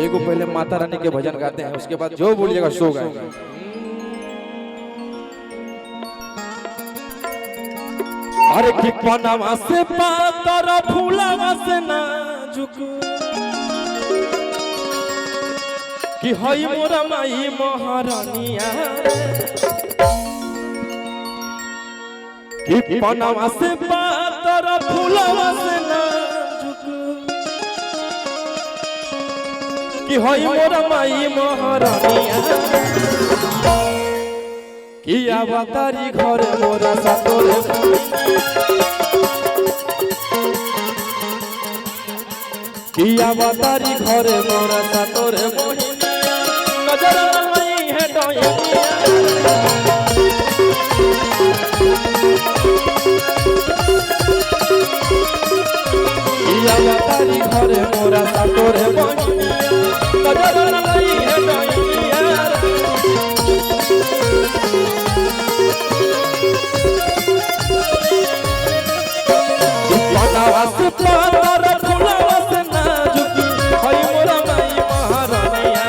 एगो पहले माता रानी के भजन गाते हैं, उसके बाद जो बोलिएगा सो गाएंगे। अरे कि पनावा से पातर फूलावा से नाजुक कि हई मोरा माई महारानिया कि पनावा से पातर फूलावा से नाजुक कि हई मोरा माई महारानिया कि अवतारी घर मोरा सातोरे कि अवतारी घर मोरा सातोरे मोहिनिया नजर नहीं है डोइनिया कि अवतारी घर मोरा सातोरे मोहिनिया नजर नहीं है डोइनिया पनावा से पातर फूलावा से नाजुक हई मोरा माई महारानिया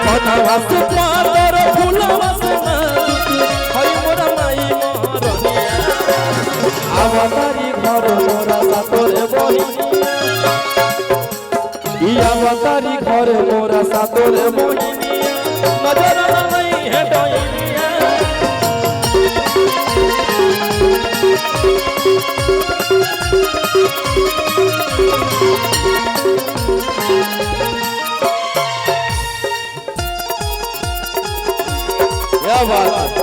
पनावा से पातर फूलावा से नाजुक हई मोरा माई महारानिया अवतारी घर मोरा सातोरे मोहिनिया अवतारी घर मोरा सातोरे मोहिनिया नजर नहीं है डोइनिया क्या बात है।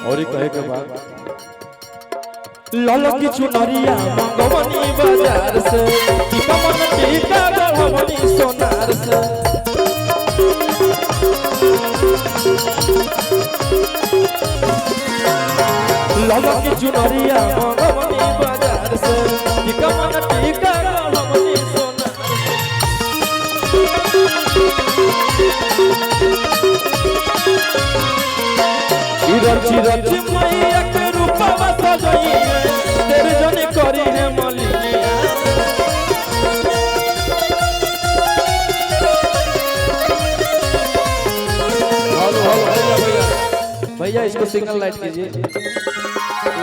और कहे के बाद लाल की चुनरिया मंगवनी बाजार से मन टीका गढ़वनी सोनार से लाल की चुनरिया मंगवनी बाजार से मन टीका गढ़वनी सोनार रची रची मैया के रूपवा सजई तेरे जने करी है मलिनिया भैया इसको सिंगल लाइट कीजिए।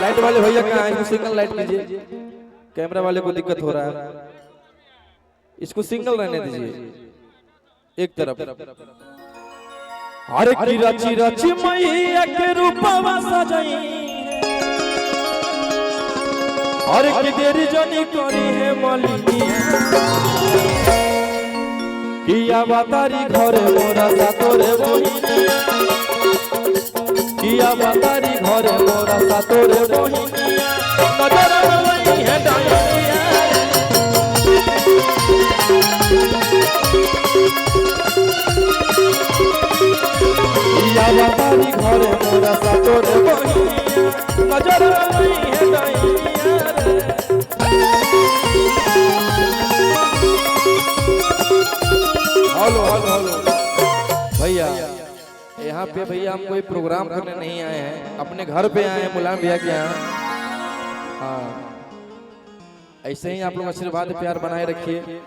लाइट वाले भैया कहाँ है? इसको सिंगल लाइट कीजिए, कैमरा वाले को दिक्कत हो रहा है। इसको सिंगल रहने दीजिए एक तरफ। अरे की रची रची मैया के रूपवा सजई अरे की देरी जनी करी है मलिनिया कि अवतारी घर मोरा सातोरे मोहिनिया कि अवतारी घर मोरा सातोरे मोहिनिया नजर नहीं है डोइनिया अवतारी घर मोरा सातोरे मोहिनिया नजर नहीं है डोइनिया हेलो हेलो हेलो भैया, यहाँ पे भैया हम कोई प्रोग्राम करने नहीं आए हैं, अपने घर पे आए हैं मुलायम भैया के यहाँ। हाँ, ऐसे ही आप लोग आशीर्वाद प्यार बनाए रखिए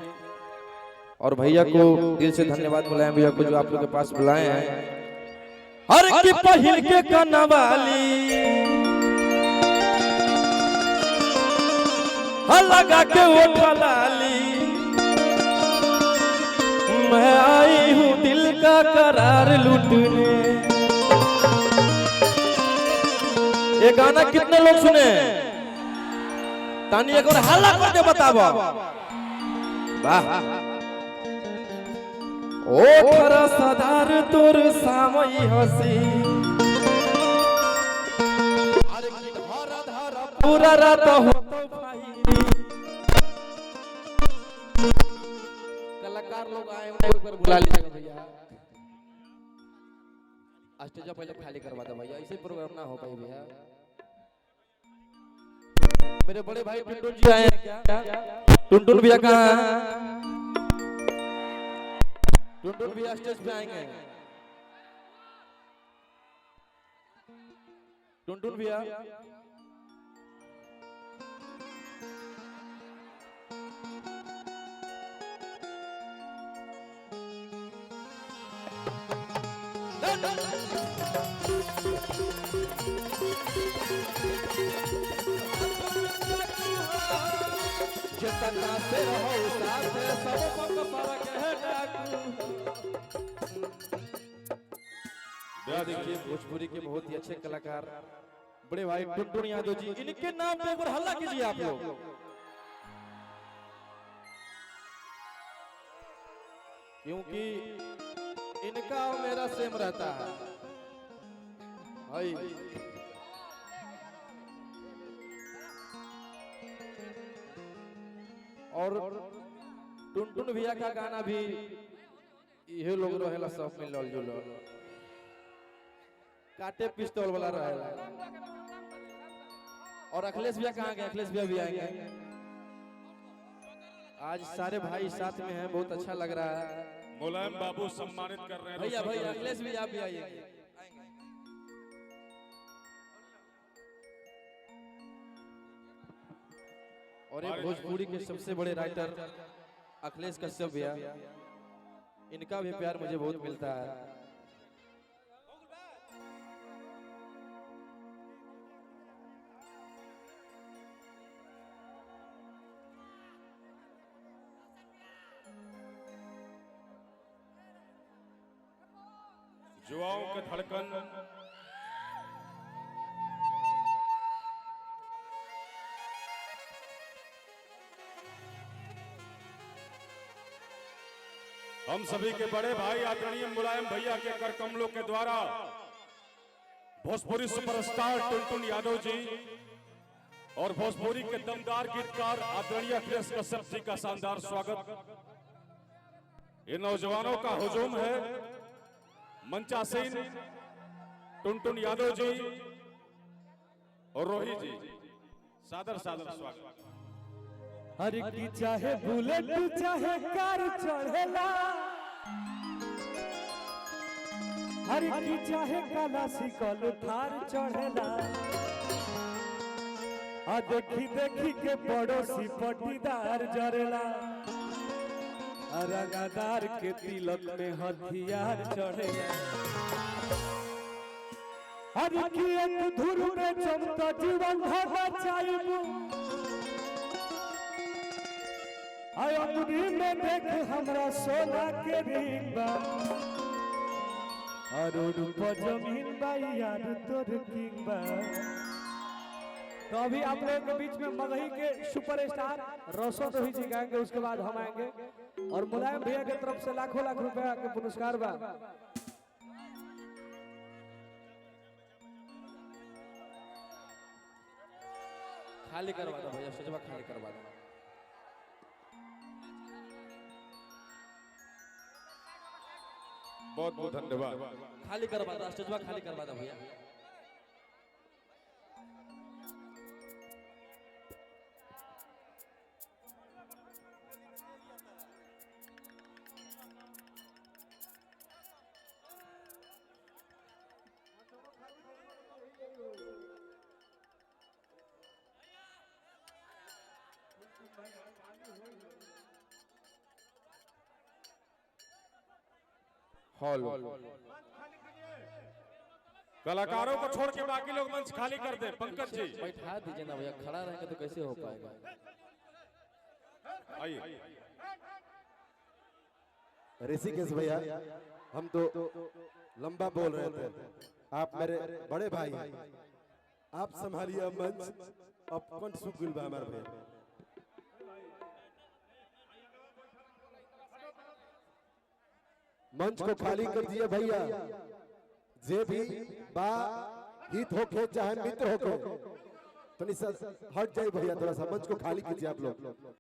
और भैया को दिल से धन्यवाद मुलायम भैया को जो आप लोग के पास बुलाए हैं। हर की पहिल के कनवाली लगा के उठलाली मैं आई हूँ दिल का करार लूटने। ये गाना कितने लोग सुने? तानी एक और हल्ला करके बताओ। वाह ओ थरा सदार तोर सामई हसी अरे की धर धर पूरा रात हो तो भाई। कलाकार लोग आए उन्हें ऊपर बुला लीजिएगा भैया। स्टेज पहले खाली करवा दो भैया, ऐसे प्रोग्राम ना हो पाए भैया। मेरे बड़े भाई टुनटुन जी आए हैं क्या? टुनटुन भैया कहाँ हैं? टुनटुन भैया स्टेज पे आएंगे। टुनटुन भैया जितना से रहो साथ सब पक फरक है डाकू। देखिए भोजपुरी के बहुत ही अच्छे कलाकार बड़े भाई टुनटुन यादव जी, इनके नाम पे एक बार हल्ला कीजिए आप लोग। क्योंकि इनका और मेरा सेम रहता है भाई। और टुनटुन भैया का गाना भी ये लोग रहेला सब मिलल जुलल, काटे पिस्तौल वाला रहेला। और अखिलेश भैया कहाँ गए? अखिलेश भैया भी आएंगे। आज सारे भाई साथ में हैं, बहुत अच्छा लग रहा है। मुलायम बाबू सम्मानित कर रहे हैं भैया भैया अखिलेश भैया आप भी आइए। और एक भोजपुरी के सबसे बड़े राइटर अखिलेश कश्यप भैया, इनका भी प्यार मुझे बहुत मिलता है। युवाओं के धड़कन हम सभी के बड़े भाई आदरणीय मुलायम भैया के कर कमलों के द्वारा भोजपुरी सुपरस्टार टुनटुन यादव जी और भोजपुरी के दमदार गीतकार आदरणीय अखिलेश कश्यप जी का शानदार स्वागत। ये नौजवानों का हुजूम है। मंचासीन टुनटुन यादव जी और रोहित जी, सादर सादर स्वागत। हर की चाहे बुलेट चाहे कार चढ़ेला, हर की चाहे काला सिकल थार चढ़ेला। आ देखी देखी के पड़ोसी पटीदार जरेला, रंगदार के तिलक में हथियार चढ़ेला। हर की एक धुर में चमता जीवन भगा चाइबू, अंगुरी में देख हमरा सोना के रिंग बा, अरोड़ पर जमीन बा यार तोर किंग बा। तो अभी आप लोगों के बीच में मगही के सुपरस्टार रोशन रोहित जी गाएंगे, उसके बाद हम आएंगे। और मुलायम भैया की तरफ से लाखों लाख रुपया के पुरस्कार बा। खाली करवा दो भैया, सजवा खाली करवा दो। बहुत बहुत धन्यवाद। खाली करवा दो, सजवा खाली करवा दो भैया। हॉल कलाकारों को छोड़ के बाकी लोग मंच खाली कर दे। पंकज जी बैठा दीजिए ना भैया, खड़ा रहेंगे तो कैसे हो पाएगा। आइए। ऋषिकेश भैया, हम तो लंबा बोल रहे थे, आप मेरे बड़े भाई हैं, आप संभालिए मंच। अब कौन सुगुल बा हमारे भैया, मंच को खाली कर दिए भैया। जे भी बा हित होके चाहे मित्र होके तो हट जाए भैया, थोड़ा सा मंच को खाली कीजिए आप लोग।